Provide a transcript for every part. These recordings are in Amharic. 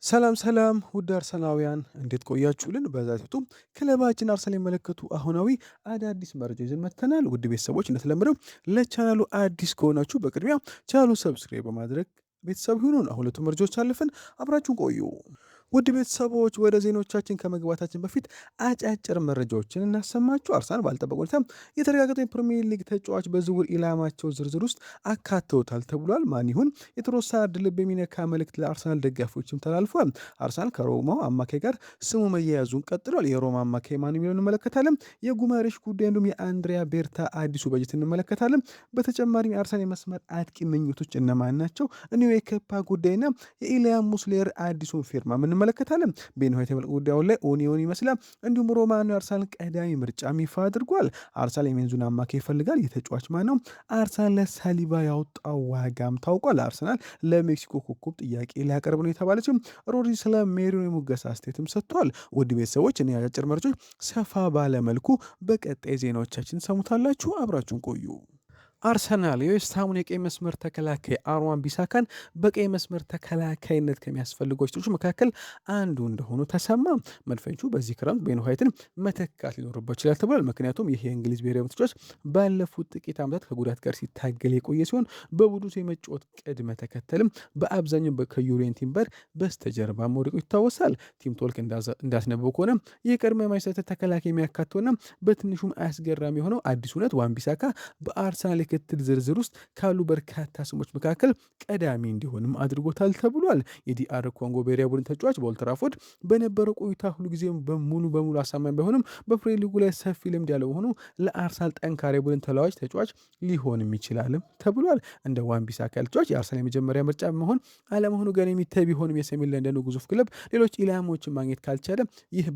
ሰላም ውድ አርሰናውያን እንዴት ቆያችሁልን? በዛሬው ክለባችን አርሰናል የሚመለከቱ አሁናዊ አዳዲስ መረጃ ይዘን መጥተናል። ውድ ቤተሰቦች እንደተለመደው ለቻናሉ አዲስ ከሆናችሁ በቅድሚያ ቻናሉን ሰብስክራይብ በማድረግ ቤተሰብ ይሁኑን። አሁን ሁለቱ መረጃዎች አልፈን አብራችሁን ቆዩ። ውድ ቤተሰቦች ወደ ዜናዎቻችን ከመግባታችን በፊት አጫጭር መረጃዎችን እናሰማችሁ። አርሰናል ባልጠበቀ ሁኔታ የተረጋገጠ የፕሪሚየር ሊግ ተጫዋች በዝውውር ኢላማቸው ዝርዝር ውስጥ አካተውታል ተብሏል። ማን ይሁን? የትሮሳርድ ልብ የሚነካ መልእክት ለአርሰናል ደጋፊዎችም ተላልፏል። አርሰናል ከሮማው አማካይ ጋር ስሙ መያያዙን ቀጥሏል። የሮማ አማካይ ማን የሚለው እንመለከታለን። የጉማሬሽ ጉዳይ እንዲሁም የአንድሪያ ቤርታ አዲሱ በጀት እንመለከታለን። በተጨማሪም የአርሰናል የመስመር አጥቂ ምኞቶች እነማን ናቸው? እኒሁ የኬፓ ጉዳይና የኢሊያ ሙስሌር አዲሱን ፊርማ እንመለከታለን። ቤን ሆይት ጉዳዩ ላይ ኦኒዮን ይመስላል። እንዲሁም ሮማኖ የአርሰናል ቀዳሚ ምርጫ ይፋ አድርጓል። አርሰናል የሜንዙን አማካይ ይፈልጋል። የተጫዋች ማን ነው? አርሰናል ለሳሊባ ያወጣው ዋጋም ታውቋል። አርሰናል ለሜክሲኮ ኮከብ ጥያቄ ሊያቀርብ ነው የተባለችው ሮድሪ ስለ ሜሪኖ የሙገሳ አስተያየትም ሰጥቷል። ውድ ቤተሰቦች እኔ አጫጭር መረጃዎች ሰፋ ባለመልኩ በቀጣይ ዜናዎቻችን ሰሙታላችሁ። አብራችሁን ቆዩ። አርሰናል የዌስትሃሙን የቀይ መስመር ተከላካይ አርዋን ቢሳካን በቀይ መስመር ተከላካይነት ከሚያስፈልጉ ተጫዋቾች መካከል አንዱ እንደሆኑ ተሰማ። መድፈኞቹ በዚህ ክረምት ቤን ዋይትን መተካት ሊኖርበት ይችላል ተብሏል። ምክንያቱም ይህ የእንግሊዝ ብሔራዊ ተጫዋች ባለፉት ጥቂት ዓመታት ከጉዳት ጋር ሲታገል የቆየ ሲሆን በቡድኑ የመጫወት ቅድመ ተከተልም በአብዛኛው ከዩሬን ቲምበር በስተጀርባ መውደቁ ይታወሳል። ቲም ቶልክ እንዳስነበው ከሆነ የቀድሞ የማንቸስተር ተከላካይ የሚያካተውና በትንሹም አያስገራሚ የሆነው አዲስ እውነት ዋን ቢሳካ በአርሰናል ክትል ዝርዝር ውስጥ ካሉ በርካታ ስሞች መካከል ቀዳሚ እንዲሆንም አድርጎታል ተብሏል። የዲአር ኮንጎ ብሔራዊ ቡድን ተጫዋች በኦልትራፎርድ በነበረው ቆይታ ሁሉ ጊዜም በሙሉ አሳማኝ ባይሆንም በፕሪሚየር ሊጉ ላይ ሰፊ ልምድ ያለው ሆኖ ለአርሰናል ጠንካራ የቡድን ተለዋጭ ተጫዋች ሊሆንም ይችላልም ተብሏል። እንደ ዋን ቢሳካ ያለ ተጫዋች የአርሰናል የመጀመሪያ ምርጫ መሆን አለመሆኑ ገና የሚታይ ቢሆንም የሰሜን ለንደኑ ግዙፍ ክለብ ሌሎች ኢላማዎችን ማግኘት ካልቻለ ይህ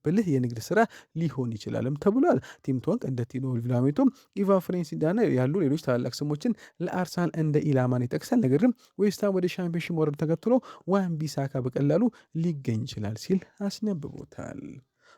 ብልህ የንግድ ስራ ሊሆን ይችላልም ተብሏል። ቲም ቶንክ እንደ ቲኖ ቪላሜቶ ኢቫ ፍሬንሲዳና ያሉ ሌሎች ታላላቅ ስሞችን ለአርሰናል እንደ ኢላማን ይጠቅሳል። ነገር ግን ዌስትሃም ወደ ሻምፒዮንሺፕ መውረድ ተከትሎ ዋን ቢሳካ በቀላሉ ሊገኝ ይችላል ሲል አስነብቦታል።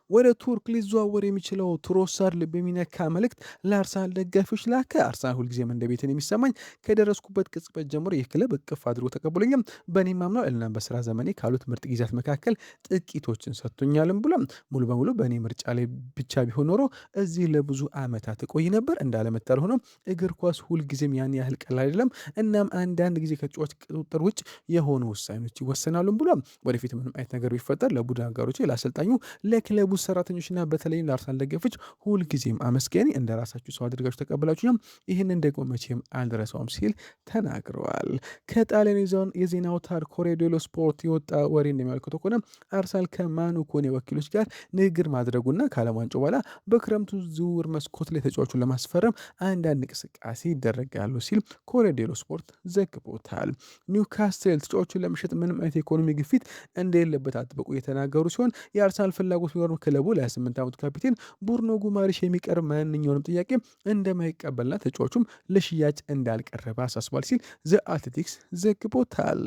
ወደ ቱርክ ሊዘዋወር የሚችለው ትሮሳርድ ልብ የሚነካ መልእክት ለአርሰናል ደጋፊዎች ላከ። አርሰናል ሁልጊዜም እንደ ቤትን የሚሰማኝ ከደረስኩበት ቅጽበት ጀምሮ ይህ ክለብ እቅፍ አድርጎ ተቀብሎኛል። በእኔም ማምነው እና በስራ ዘመኔ ካሉት ምርጥ ጊዜያት መካከል ጥቂቶችን ሰጥቶኛልም ብሎ ሙሉ በሙሉ በእኔ ምርጫ ላይ ብቻ ቢሆን ኖሮ እዚህ ለብዙ ዓመታት እቆይ ነበር። እንዳለመታደል ሆኖ እግር ኳስ ሁልጊዜም ያን ያህል ቀላል አይደለም። እናም አንዳንድ ጊዜ ከጨዋታ ቁጥጥር ውጭ የሆኑ ውሳኔዎች ይወሰናሉም ብሎ ወደፊት ምንም አይነት ነገር ቢፈጠር ለቡድን አጋሮች፣ ለአሰልጣኙ፣ ለክለቡ ሰራተኞችና በተለይም ለአርሰናል ደጋፊዎች ሁልጊዜም አመስገኝ እንደ ራሳችሁ ሰው አድርጋችሁ ተቀበላችሁም ይህንን ደግሞ መቼም አልረሳውም ሲል ተናግረዋል። ከጣሊያን የዜና አውታር ኮሬ ዴሎ ስፖርት የወጣ ወሬ እንደሚያመለክተው ከሆነ አርሰናል ከማኑ ኮኔ ወኪሎች ጋር ንግግር ማድረጉና ከዓለም ዋንጫው በኋላ በክረምቱ ዝውውር መስኮት ላይ ተጫዋቹን ለማስፈረም አንዳንድ እንቅስቃሴ ይደረጋሉ ሲል ኮሬ ዴሎ ስፖርት ዘግቦታል። ኒውካስትል ተጫዋቹን ለመሸጥ ምንም አይነት የኢኮኖሚ ግፊት እንደሌለበት አጥብቆ የተናገሩ ሲሆን የአርሰናል ፍላጎት ቢኖር ክለቡ ለ28 ዓመቱ ካፒቴን ቡርኖ ጉማሬሽ የሚቀርብ ማንኛውንም ጥያቄ እንደማይቀበልና ተጫዋቹም ለሽያጭ እንዳልቀረበ አሳስቧል ሲል ዘ አትሌቲክስ ዘግቦታል።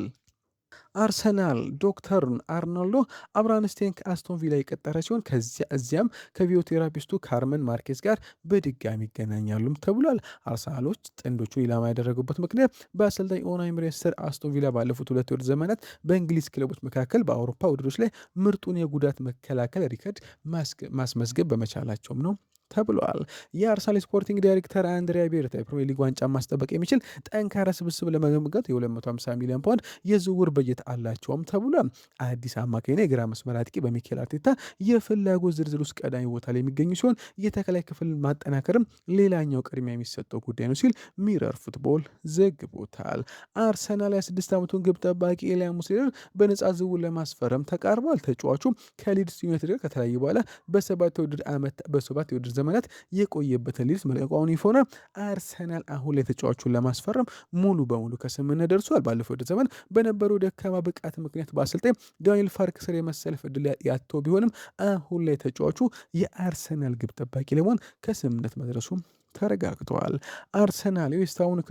አርሰናል ዶክተር አርናልዶ አብራንስቴን ከአስቶን ቪላ የቀጠረ ሲሆን እዚያም ከፊዚዮቴራፒስቱ ካርመን ማርኬስ ጋር በድጋሚ ይገናኛሉም ተብሏል። አርሰናሎች ጥንዶቹን ኢላማ ያደረጉበት ምክንያት በአሰልጣኝ ኡናይ ኤመሪ ስር አስቶን ቪላ ባለፉት 2 የውድድር ዘመናት በእንግሊዝ ክለቦች መካከል በአውሮፓ ውድድሮች ላይ ምርጡን የጉዳት መከላከል ሪከርድ ማስመዝገብ በመቻላቸውም ነው ተብሏል። የአርሰናል ስፖርቲንግ ዳይሬክተር አንድሪያ ቤርታ የፕሪሚየር ሊግ ዋንጫ ማስጠበቅ የሚችል ጠንካራ ስብስብ ለመገንባት የ250 ሚሊዮን ፓውንድ የዝውውር በጀት አላቸውም ተብሏል። አዲስ አማካይና የግራ መስመር አጥቂ በሚኬል አርቴታ የፍላጎት ዝርዝር ውስጥ ቀዳሚ ቦታ ላይ የሚገኙ ሲሆን የተከላይ ክፍል ማጠናከርም ሌላኛው ቅድሚያ የሚሰጠው ጉዳይ ነው ሲል ሚረር ፉትቦል ዘግቦታል። አርሰናል 26 ዓመቱን ግብ ጠባቂ ኤሊያ ሙስሌርን በነጻ ዝውውር ለማስፈረም ተቃርቧል። ተጫዋቹ ከሊድስ ዩናይትድ ጋር ከተለያዩ በኋላ በሰባት የውድድር ዘመናት የቆየበትን ሊድስ መልቀቋን ይፎና አርሰናል አሁን ላይ ተጫዋቹን ለማስፈረም ሙሉ በሙሉ ከስምምነት ደርሷል። ባለፈው ወደ ዘመን በነበረው ደካማ ብቃት ምክንያት በአሰልጣኝ ዳንኤል ፋርክ ስር የመሰለፍ ዕድል ያተው ቢሆንም አሁን ላይ ተጫዋቹ የአርሰናል ግብ ጠባቂ ለመሆን ከስምምነት መድረሱ ተረጋግተዋል። አርሰናል የዌስትሃሙን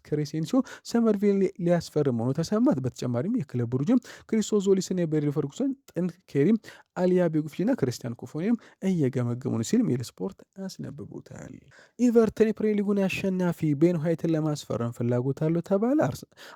ክሬሴንሲዮ ሰመርቪል ሊያስፈርም ሆኖ ተሰማት። በተጨማሪም የክለብ ቡድን ክሪስቶዞሊስና የቤሪ ፈርጉሰን ጥንድ ኬሪም አሊያ ቤጉፍሊና ክርስቲያን ኮፎኔም እየገመገሙ ነው ሲል ሜል ስፖርት አስነብቦታል። ኢቨርተን የፕሪሚየር ሊጉን አሸናፊ ቤን ዋይትን ለማስፈረም ፍላጎት አለው ተባለ።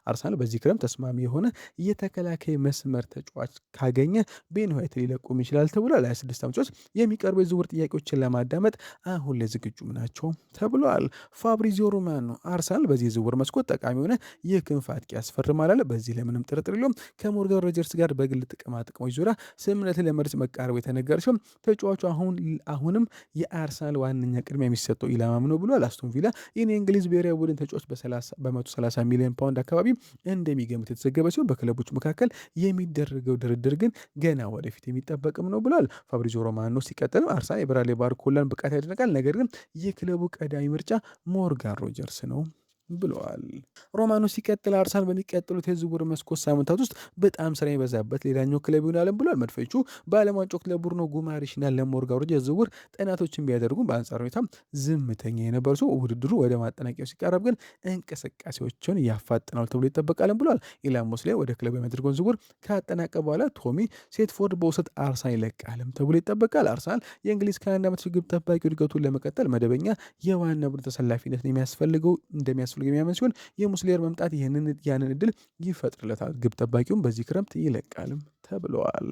አርሰናል በዚህ ክረምት ተስማሚ የሆነ የተከላካይ መስመር ተጫዋች ካገኘ ቤን ዋይትን ሊለቁም ይችላል ተብሏል። 26 ዓመቶች የሚቀርቡ የዝውውር ጥያቄዎችን ለማዳመጥ አሁን ላይ ዝግጁም ናቸው ተብሏል። ፋብሪዚዮ ሮማኖ አርሰናል በዚህ የዝውውር መስኮት ጠቃሚ የሆነ የክንፍ አጥቂ ያስፈርማል አለ። በዚህ ላይ ምንም ጥርጥር የለውም። ከሞርጋን ሮጀርስ ጋር በግል ጥቅማ ጥቅሞች ዙሪያ ስምምነትን ለመድረስ መቃረቡ የተነገረ ሲሆን ተጫዋቹ አሁንም የአርሰናል ዋነኛ ቅድሚያ የሚሰጠው ኢላማም ነው ብሏል። አስቶን ቪላ ይህን የእንግሊዝ ብሔራዊ ቡድን ተጫዋች በ130 ሚሊዮን ፓውንድ አካባቢ እንደሚገምት የተዘገበ ሲሆን በክለቦች መካከል የሚደረገው ድርድር ግን ገና ወደፊት የሚጠበቅም ነው ብሏል። ፋብሪዚዮ ሮማኖ ሲቀጥልም አርሰናል የብራድሊ ባርኮላን ብቃት ያደንቃል፣ ነገር ግን የክለቡ ቀዳሚ ምርጫ ሞርጋን ሮጀርስ ነው ብለዋል። ሮማኖ ሲቀጥል አርሰናል በሚቀጥሉት የዝውውር መስኮት ሳምንታት ውስጥ በጣም ስራ የበዛበት ሌላኛው ክለብ ይሆናልን ብሏል። መድፈኞቹ በዓለም ዋንጫው ክለብ ቡድኖ ጉማሬሽና ለሞርጋን ሮጀርስ የዝውውር ጥናቶችን ቢያደርጉም በአንጻሩ ሁኔታ ዝምተኛ የነበሩ ሰው ውድድሩ ወደ ማጠናቂያው ሲቃረብ ግን እንቅስቃሴዎችን ያፋጥናል ተብሎ ይጠበቃልን ብሏል። ኢላን ሞስሌ ወደ ክለቡ የሚያደርገውን ዝውውር ካጠናቀ በኋላ ቶሚ ሴትፎርድ በውሰት አርሰናል ይለቃልም ተብሎ ይጠበቃል። አርሰናል የእንግሊዝ ከ21 ዓመት ግብ ጠባቂ እድገቱን ለመቀጠል መደበኛ የዋና ቡድን ተሰላፊነት እንደሚያስፈልገው የሚያምን ሲሆን የሙስሌር መምጣት ያንን እድል ይፈጥርለታል። ግብ ጠባቂውም በዚህ ክረምት ይለቃልም ተብለዋል።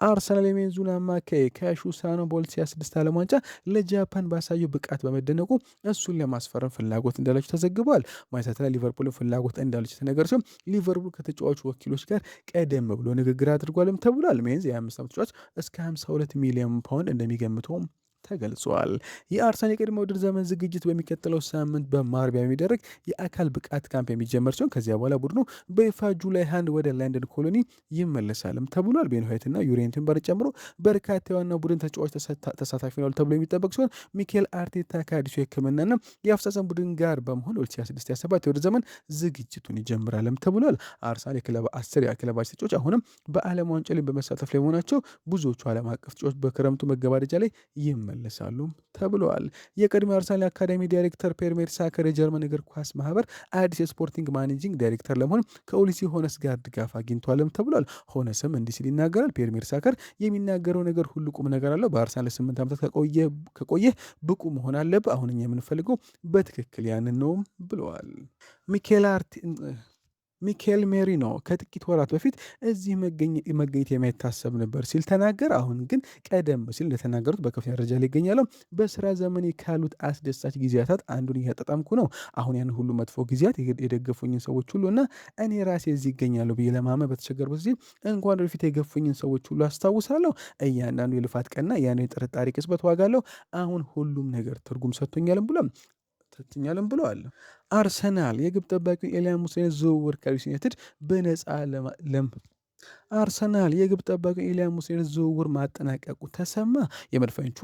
አርሰናል የሜንዙን አማካይ ከሹሳኖ በ2026 ዓለም ዋንጫ ለጃፓን ባሳየው ብቃት በመደነቁ እሱን ለማስፈረም ፍላጎት እንዳላቸው ተዘግበዋል። ማንቸስተር ሊቨርፑል ፍላጎት እንዳላቸው የተነገረ ሲሆን ሊቨርፑል ከተጫዋቹ ወኪሎች ጋር ቀደም ብሎ ንግግር አድርጓልም ተብሏል። ሜንዝ የ25 ዓመት ተጫዋች እስከ 52 ሚሊዮን ፓውንድ እንደሚገምተውም ተገልጿል። የአርሰናል የቅድመ ውድድር ዘመን ዝግጅት በሚቀጥለው ሳምንት በማርቢያ የሚደረግ የአካል ብቃት ካምፕ የሚጀመር ሲሆን ከዚያ በኋላ ቡድኑ በይፋ ጁላይ 1 ወደ ለንደን ኮሎኒ ይመለሳልም ተብሏል። ቤን ዋይትና ዩሪየን ቲምበር ጨምሮ በርካታ የዋናው ቡድን ተጫዋች ተሳታፊ ነው ተብሎ የሚጠበቅ ሲሆን ሚኬል አርቴታ ከአዲሱ የሕክምናና የአፍሳሰን ቡድን ጋር በመሆን 2026/27 የውድድር ዘመን ዝግጅቱን ይጀምራልም ተብሏል። አርሰናል የክለብ የክለባች ተጫዋች አሁንም በዓለም ዋንጫ ላይ በመሳተፍ ላይ መሆናቸው ብዙዎቹ ዓለም አቀፍ ተጫዋች በክረምቱ መገባደጃ ላይ ይመለሳሉ ተብለዋል። የቀድሞ አርሰናል አካዳሚ ዳይሬክተር ፔር ሜርቴሳከር የጀርመን እግር ኳስ ማህበር አዲስ የስፖርቲንግ ማኔጂንግ ዳይሬክተር ለመሆን ከኦሊሲ ሆነስ ጋር ድጋፍ አግኝቷልም ተብሏል። ሆነስም እንዲህ ሲል ይናገራል። ፔር ሜርቴሳከር የሚናገረው ነገር ሁሉ ቁም ነገር አለው። በአርሰናል 8 ዓመታት ከቆየ ብቁ መሆን አለብህ። አሁን እኛ የምንፈልገው በትክክል ያንን ነው ብለዋል። ሚኬል ሜሪኖ ከጥቂት ወራት በፊት እዚህ መገኘት የማይታሰብ ነበር ሲል ተናገር። አሁን ግን ቀደም ሲል እንደተናገሩት በከፍተኛ ደረጃ ላይ ይገኛለሁ። በስራ ዘመኔ ካሉት አስደሳች ጊዜያታት አንዱን እያጣጣምኩ ነው። አሁን ያን ሁሉ መጥፎ ጊዜያት የደገፉኝን ሰዎች ሁሉ እና እኔ ራሴ እዚህ ይገኛለሁ ብዬ ለማመን በተቸገርኩት ጊዜ እንኳን ወደፊት የገፉኝን ሰዎች ሁሉ አስታውሳለሁ። እያንዳንዱ የልፋት ቀንና ያን የጥርጣሬ ቅጽበት ዋጋ አለው። አሁን ሁሉም ነገር ትርጉም ሰጥቶኛልም ብለዋል። አርሰናል የግብ ጠባቂውን ኤልያን ሙስሌን ዝውውር ከሊድስ ዩናይትድ በነፃ አርሰናል የግብ ጠባቂ ኤልያን ሙስሌር ዝውውር ማጠናቀቁ ተሰማ። የመድፈኞቹ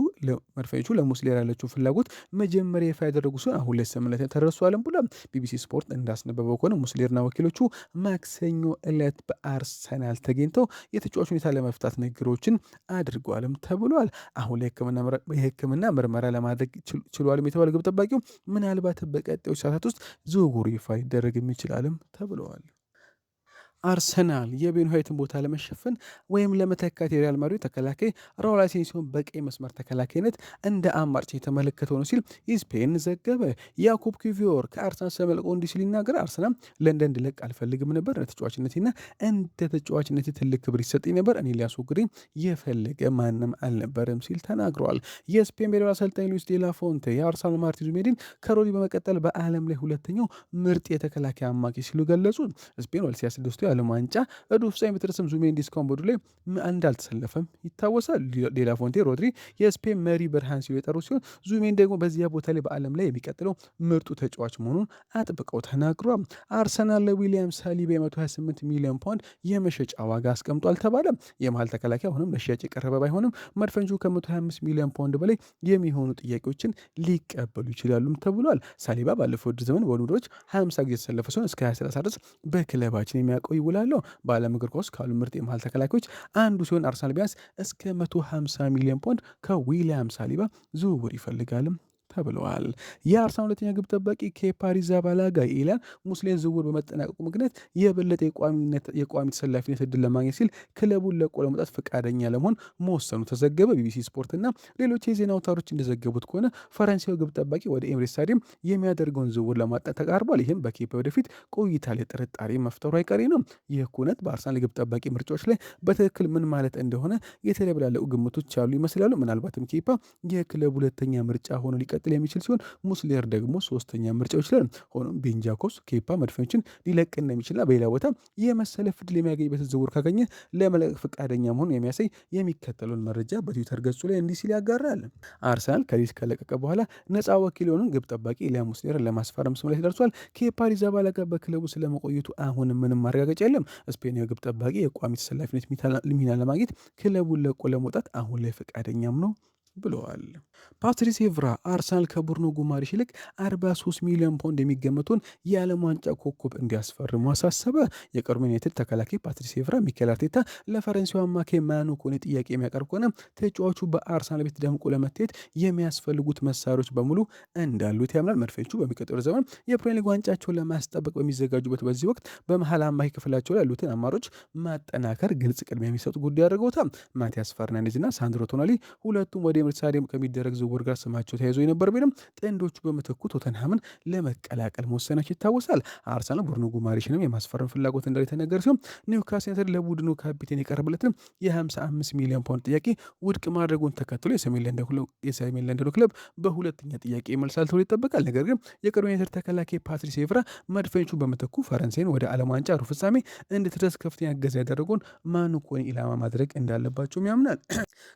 ለሙስሌር ያለችው ፍላጎት መጀመሪያ ይፋ ያደረጉ ሲሆን አሁን ላይ ስምምነት ተደርሷልም ብሏል። ቢቢሲ ስፖርት እንዳስነበበው ከሆነ ሙስሌርና ወኪሎቹ ማክሰኞ ዕለት በአርሰናል ተገኝተው የተጫዋች ሁኔታ ለመፍታት ንግግሮችን አድርጓልም ተብሏል። አሁን ላይ የሕክምና ምርመራ ለማድረግ ችሏልም የተባለ ግብ ጠባቂው ምናልባት በቀጣዮች ሰዓታት ውስጥ ዝውውሩ ይፋ ይደረግም ይችላልም ተብለዋል። አርሰናል የቤን ዋይትን ቦታ ለመሸፈን ወይም ለመተካት የሪያል ማድሪድ ተከላካይ ራውል አሴንሲዮን በቀይ መስመር ተከላካይነት እንደ አማራጭ የተመለከተው ነው ሲል ኢስፔን ዘገበ። ያኩብ ኪቪዮር ከአርሰናል ተመልቆ እንዲህ ሲል ይናገራል። አርሰናል ለንደን እንድለቅ አልፈልግም ነበር። እንደ ተጫዋችነቴ ትልቅ ክብር ይሰጠኝ ነበር። እኔ ሊያስወግደኝ የፈለገ ማንም አልነበረም ሲል ተናግረዋል። የስፔን ብሔራዊ አሰልጣኝ ሉዊስ ዴላ ፎንቴ የአርሰናል ማርቲን ዙቢሜንዲን ከሮድሪ በመቀጠል በዓለም ላይ ሁለተኛው ምርጥ የተከላካይ አማካይ ሲሉ ገለጹ። ስፔን 2026 የዓለም ዋንጫ ሩብ ፍጻሜ በተደረሰም ዙቢሜንዲ እስካሁን ቡድኑ ላይ እንዳልተሰለፈም ይታወሳል። ዴላ ፎንቴ ሮድሪ የስፔን መሪ ብርሃን ሲሉ የጠሩ ሲሆን ዙቢሜንዲ ደግሞ በዚያ ቦታ ላይ በዓለም ላይ የሚቀጥለው ምርጡ ተጫዋች መሆኑን አጥብቀው ተናግሯል። አርሰናል ለዊሊያም ሳሊባ 128 ሚሊዮን ፓውንድ የመሸጫ ዋጋ አስቀምጧል ተባለ። የመሃል ተከላካይ አሁንም ለሽያጭ የቀረበ ባይሆንም መድፈኞቹ ከ125 ሚሊዮን ፓውንድ በላይ የሚሆኑ ጥያቄዎችን ሊቀበሉ ይችላሉም ተብሏል። ሳሊባ ባለፈው ውድድር ዘመን በውድድሮች 50 ጊዜ የተሰለፈ ሲሆን እስከ 2030 ድረስ በክለባችን የሚያቆይ ውላለው። በዓለም እግር ኳስ ካሉ ምርጥ የመሃል ተከላካዮች አንዱ ሲሆን አርሰናል ቢያንስ እስከ 150 ሚሊዮን ፓውንድ ከዊሊያም ሳሊባ ዝውውር ይፈልጋልም ተብለዋል። የአርሰናል ሁለተኛ ግብ ጠባቂ ኬፓ አሪዛባላጋ የኢላን ሙስሌን ዝውውር በመጠናቀቁ ምክንያት የበለጠ የቋሚ ተሰላፊነት እድል ለማግኘት ሲል ክለቡን ለቆ ለመውጣት ፈቃደኛ ለመሆን መወሰኑ ተዘገበ። ቢቢሲ ስፖርት እና ሌሎች የዜና አውታሮች እንደዘገቡት ከሆነ ፈረንሳዊ ግብ ጠባቂ ወደ ኤምሬትስ ስታዲየም የሚያደርገውን ዝውውር ለማጣት ተቃርቧል። ይህም በኬፓ ወደፊት ቆይታ ላይ ጥርጣሬ መፍጠሩ አይቀሬ ነው። ይህ ኩነት በአርሰናል ግብ ጠባቂ ምርጫዎች ላይ በትክክል ምን ማለት እንደሆነ የተደበላለቁ ግምቶች ያሉ ይመስላሉ። ምናልባትም ኬፓ የክለቡ ሁለተኛ ምርጫ ሆኖ ሊቀጥል የሚችል ሲሆን ሙስሌር ደግሞ ሶስተኛ ምርጫው ይችላል። ሆኖም ቤን ጃኮብስ ኬፓ መድፈኞችን ሊለቅ እንደሚችልና በሌላ ቦታ የመሰለፍ ዕድል የሚያገኝበትን ዝውውር ካገኘ ለመለቀቅ ፈቃደኛ መሆኑን የሚያሳይ የሚከተለውን መረጃ በትዊተር ገጹ ላይ እንዲህ ሲል ያጋራል። አርሰናል ከሊድስ ከለቀቀ በኋላ ነፃ ወኪል የሆኑን ግብ ጠባቂ ኢልያ ሙስሌርን ለማስፈረም ስምምነት ደርሷል። ኬፓ አሪዛባላጋ በክለቡ ስለመቆየቱ አሁንም ምንም ማረጋገጫ የለም። ስፔናዊ ግብ ጠባቂ የቋሚ ተሰላፊነት ሚና ለማግኘት ክለቡን ለቆ ለመውጣት አሁን ላይ ፈቃደኛም ነው ብለዋል። ፓትሪስ ኤቭራ አርሰናል ከቡርኖ ጉማሬሽ ይልቅ 43 ሚሊዮን ፓውንድ የሚገመቱን የዓለም ዋንጫ ኮከብ እንዲያስፈርሙ አሳሰበ። የቀድሞ ዩናይትድ ተከላካይ ፓትሪስ ኤቭራ ሚኬል አርቴታ ለፈረንሳዊ አማካይ ማኑ ኮኔ ጥያቄ የሚያቀርብ ከሆነ ተጫዋቹ በአርሰናል ቤት ደምቆ ለመታየት የሚያስፈልጉት መሳሪያዎች በሙሉ እንዳሉት ያምናል። መድፈኞቹ በሚቀጥለው ዘመን የፕሪሚየር ሊግ ዋንጫቸውን ለማስጠበቅ በሚዘጋጁበት በዚህ ወቅት በመሀል አማካይ ክፍላቸው ላይ ያሉትን አማሮች ማጠናከር ግልጽ ቅድሚያ የሚሰጡ ጉዳይ አድርገውታል። ማቲያስ ፈርናንዴዝ እና ሳንድሮ ቶናሊ ሁለቱም ወደ ኤምሬትስ ስታዲየም ከሚደረግ ዝውውር ጋር ስማቸው ተያይዞ የነበር ቢሆንም ጥንዶቹ በምትኩ ቶተንሃምን ለመቀላቀል መወሰናቸው ይታወሳል። አርሰናል ቡርኖ ጉማሬሽንም የማስፈረም ፍላጎት እንዳለ የተነገረ ሲሆን ኒውካስል ዩናይትድ ለቡድኑ ካፒቴን የቀረበለትን የ55 ሚሊዮን ፓውንድ ጥያቄ ውድቅ ማድረጉን ተከትሎ የሰሜን ለንደኑ ክለብ በሁለተኛ ጥያቄ ይመልሳል ተብሎ ይጠበቃል። ነገር ግን የቀድሞ ዩናይትድ ተከላካይ ፓትሪስ ኤቭራ መድፈኞቹ በምትኩ ፈረንሳይን ወደ ዓለም ዋንጫ ሩብ ፍጻሜ እንድትደርስ ከፍተኛ እገዛ ያደረጉን ማኑ ኮኔ ኢላማ ማድረግ እንዳለባቸውም ያምናል።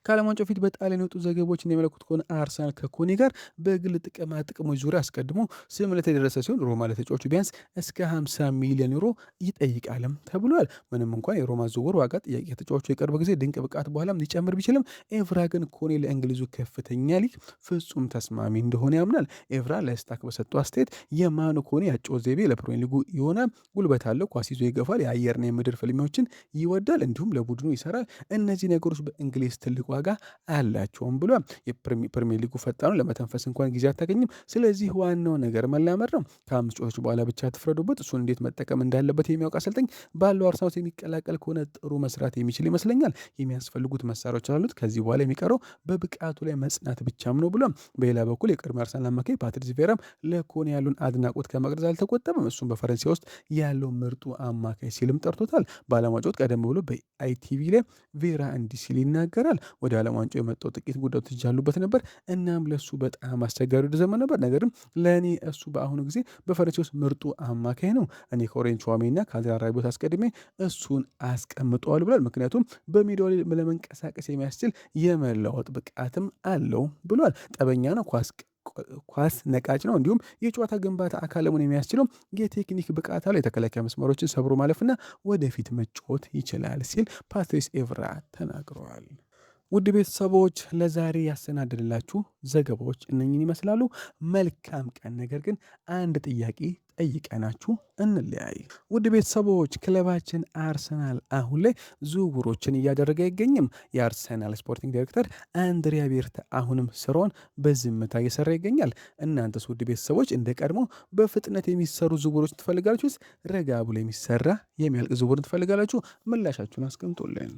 ከዓለም ዋንጫው ፊት በጣሊያን የወጡ ዘገባዎች እንደሚያመለክቱት ከሆነ አርሰናል ከኮኔ ጋር በግል ጥቅማ ጥቅሞች ዙሪያ አስቀድሞ ስምምነት የደረሰ ሲሆን ሮማ ለተጫዋቹ ቢያንስ እስከ 50 ሚሊዮን ዩሮ ይጠይቃልም ተብሏል። ምንም እንኳን የሮማ ዝውውር ዋጋ ጥያቄ ተጫዋቹ የቅርብ ጊዜ ድንቅ ብቃት በኋላም ሊጨምር ቢችልም ኤቭራ ግን ኮኔ ለእንግሊዙ ከፍተኛ ሊግ ፍጹም ተስማሚ እንደሆነ ያምናል። ኤቭራ ለስታክ በሰጠው አስተያየት የማኑ ኮኔ ያጨዋወት ዘይቤ ለፕሪሚየር ሊጉ የሆነ ጉልበት አለው፣ ኳስ ይዞ ይገፋል፣ የአየርና የምድር ፍልሚያዎችን ይወዳል፣ እንዲሁም ለቡድኑ ይሰራል። እነዚህ ነገሮች በእንግሊዝ ትልቅ ዋጋ አላቸውም ብሏል። የፕሪሚየር ሊጉ ፈጣኑ ለመተንፈስ እንኳን ጊዜ አታገኝም። ስለዚህ ዋናው ነገር መላመድ ነው። ከአምስት ጨዋታዎች በኋላ ብቻ ትፍረዱበት። እሱን እንዴት መጠቀም እንዳለበት የሚያውቅ አሰልጣኝ ባለው አርሰናል ውስጥ የሚቀላቀል ከሆነ ጥሩ መስራት የሚችል ይመስለኛል። የሚያስፈልጉት መሳሪያዎች አሉት። ከዚህ በኋላ የሚቀረው በብቃቱ ላይ መጽናት ብቻም ነው ብሏል። በሌላ በኩል የቀድሞ አርሰናል አማካይ ፓትሪስ ቬራም ለኮኔ ያሉን አድናቆት ከመቅረጽ አልተቆጠበም። እሱም በፈረንሳይ ውስጥ ያለው ምርጡ አማካይ ሲልም ጠርቶታል። በዓለም ዋንጫው ቀደም ብሎ በአይቲቪ ላይ ቬራ እንዲህ ሲል ይናገራል። ወደ ዓለም ዋንጫው የመጣው ጥቂት ጉዳቶች ያሉበት ነበር። እናም ለእሱ በጣም አስቸጋሪ ወደ ዘመን ነበር። ነገርም ለእኔ እሱ በአሁኑ ጊዜ በፈረንሳይ ውስጥ ምርጡ አማካይ ነው። እኔ ከኦሬንጅ ቹዋሜኒና ከአድሪያን ራቢዮት አስቀድሜ እሱን አስቀምጠዋል ብሏል። ምክንያቱም በሜዳው ላይ ለመንቀሳቀስ የሚያስችል የመለወጥ ብቃትም አለው ብሏል። ጠበኛ ነው፣ ኳስ ነቃጭ ነው። እንዲሁም የጨዋታ ግንባታ አካል ለመሆን የሚያስችለው የቴክኒክ ብቃት አለው። የተከላካይ መስመሮችን ሰብሮ ማለፍና ወደፊት መጫወት ይችላል ሲል ፓትሪስ ኤቭራ ተናግረዋል። ውድ ቤተሰቦች ለዛሬ ያሰናድንላችሁ ዘገባዎች እነኝን ይመስላሉ። መልካም ቀን። ነገር ግን አንድ ጥያቄ ጠይቀናችሁ እንለያይ። ውድ ቤተሰቦች ክለባችን አርሰናል አሁን ላይ ዝውውሮችን እያደረገ አይገኝም። የአርሰናል ስፖርቲንግ ዳይሬክተር አንድሪያ ቤርታ አሁንም ስራውን በዝምታ እየሰራ ይገኛል። እናንተስ ውድ ቤተሰቦች እንደ ቀድሞ በፍጥነት የሚሰሩ ዝውውሮች ትፈልጋላችሁ? ረጋ ብሎ የሚሰራ የሚያልቅ ዝውውር ትፈልጋላችሁ? ምላሻችሁን አስቀምጡልን።